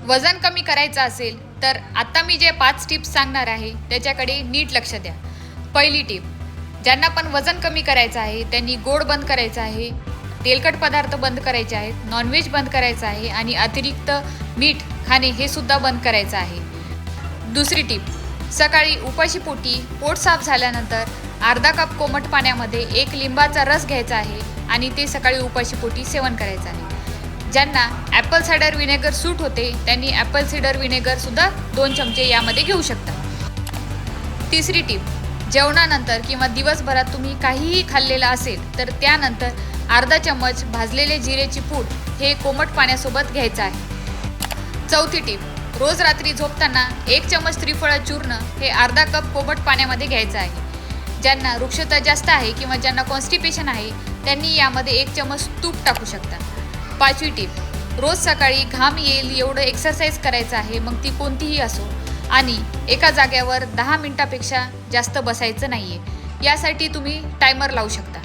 वजन कमी करायचं असेल तर आता मी जे 5 टिप्स सांगणार आहे त्याच्याकडे नीट लक्ष द्या. पहिली टिप, ज्यांना पण वजन कमी करायचं आहे त्यांनी गोड बंद करायचं आहे, तेलकट पदार्थ बंद करायचे आहेत, नॉनव्हेज बंद करायचं आहे आणि अतिरिक्त मीठ खाणे हे सुद्धा बंद करायचं आहे. दुसरी टिप, सकाळी उपाशीपोटी पोट साफ झाल्यानंतर अर्धा कप कोमट पाण्यामध्ये 1 लिंबाचा रस घ्यायचा आहे आणि ते सकाळी उपाशीपोटी सेवन करायचं आहे. ज्यांना ॲपल सायडर व्हिनेगर सूट होते त्यांनी ॲपल सायडर व्हिनेगरसुद्धा 2 चमचे यामध्ये घेऊ शकता. तिसरी टिप, जेवणानंतर किंवा दिवसभरात तुम्ही काहीही खाल्लेलं असेल तर त्यानंतर अर्धा चम्मच भाजलेले जिरेची पूड हे कोमट पाण्यासोबत घ्यायचं आहे. चौथी टिप, रोज रात्री झोपताना 1 चम्मच त्रिफळा चूर्ण हे अर्धा कप कोमट पाण्यामध्ये घ्यायचं आहे. ज्यांना वृक्षता जास्त आहे किंवा ज्यांना कॉन्स्टिपेशन आहे त्यांनी यामध्ये 1 चम्मच तूप टाकू शकता. पाचवी टिप, रोज सकाळी घाम येईल एवढं एक्सरसाइज करायचं आहे, मग ती कोणतीही असो, आणि एका जाग्यावर 10 मिनिटापेक्षा जास्त बसायचं नाही आहे. यासाठी तुम्ही टायमर लावू शकता.